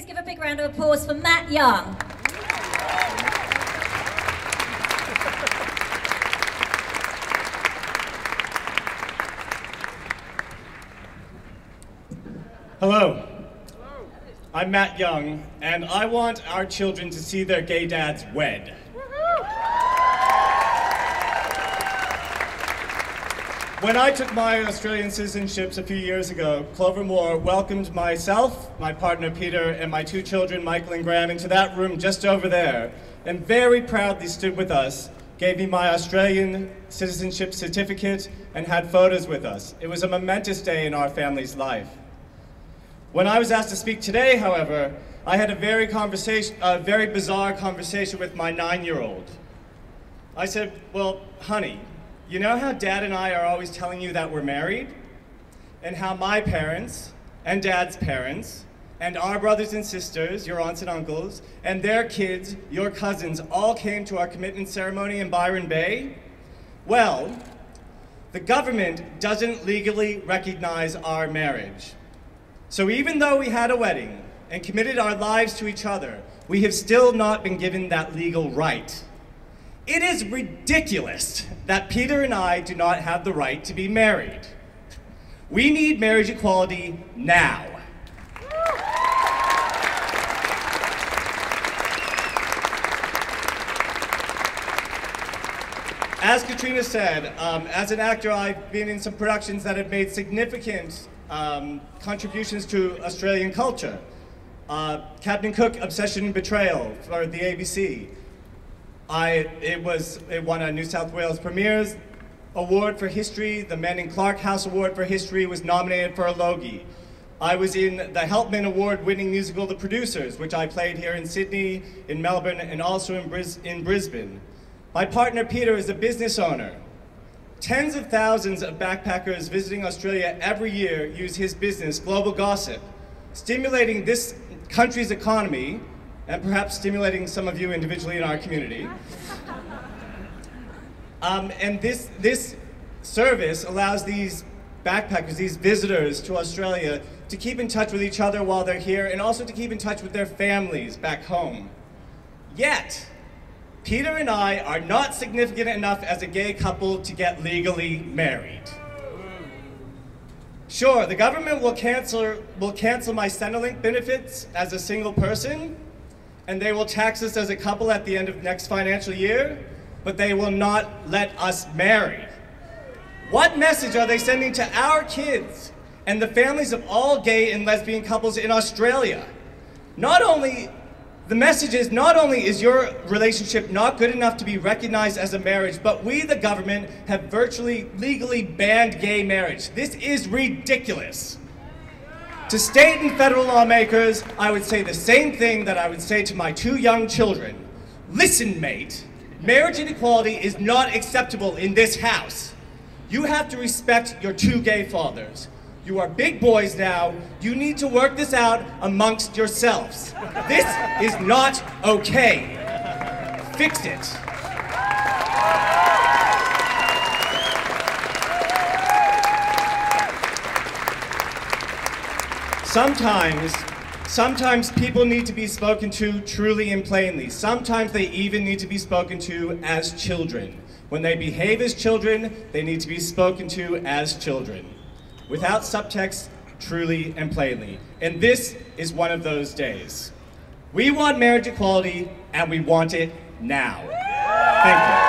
give a big round of applause for Matt Young. Hello. I'm Matt Young, and I want our children to see their gay dads wed. When I took my Australian citizenships a few years ago, Clover Moore welcomed myself, my partner Peter, and my two children, Michael and Graham, into that room just over there, and very proudly stood with us, gave me my Australian citizenship certificate, and had photos with us. It was a momentous day in our family's life. When I was asked to speak today, however, I had a very bizarre conversation with my 9-year-old. I said, well, honey, you know how Dad and I are always telling you that we're married? And how my parents, and Dad's parents, and our brothers and sisters, your aunts and uncles, and their kids, your cousins, all came to our commitment ceremony in Byron Bay? Well, the government doesn't legally recognize our marriage. So even though we had a wedding and committed our lives to each other, we have still not been given that legal right. It is ridiculous that Peter and I do not have the right to be married. We need marriage equality now. As Katrina said, as an actor, I've been in some productions that have made significant contributions to Australian culture. Captain Cook, Obsession and Betrayal for the ABC. It won a New South Wales Premier's Award for History. The Men in Clark House Award for History was nominated for a Logie. I was in the Helpman Award-winning musical The Producers, which I played here in Sydney, in Melbourne, and also in Brisbane. My partner Peter is a business owner. Tens of thousands of backpackers visiting Australia every year use his business, Global Gossip, stimulating this country's economy, and perhaps stimulating some of you individually in our community. And this service allows these backpackers, these visitors to Australia, to keep in touch with each other while they're here, and also to keep in touch with their families back home. Yet, Peter and I are not significant enough as a gay couple to get legally married. Sure, the government will cancel my Centrelink benefits as a single person, and they will tax us as a couple at the end of next financial year, but they will not let us marry. What message are they sending to our kids and the families of all gay and lesbian couples in Australia? The message is not only is your relationship not good enough to be recognized as a marriage, but we, the government, have virtually legally banned gay marriage. This is ridiculous. To state and federal lawmakers, I would say the same thing that I would say to my two young children. Listen, mate, marriage inequality is not acceptable in this house. You have to respect your two gay fathers. You are big boys now. You need to work this out amongst yourselves. This is not okay. Fix it. Sometimes people need to be spoken to truly and plainly. Sometimes they even need to be spoken to as children. When they behave as children, they need to be spoken to as children, without subtext, truly and plainly. And this is one of those days. We want marriage equality, and we want it now. Thank you.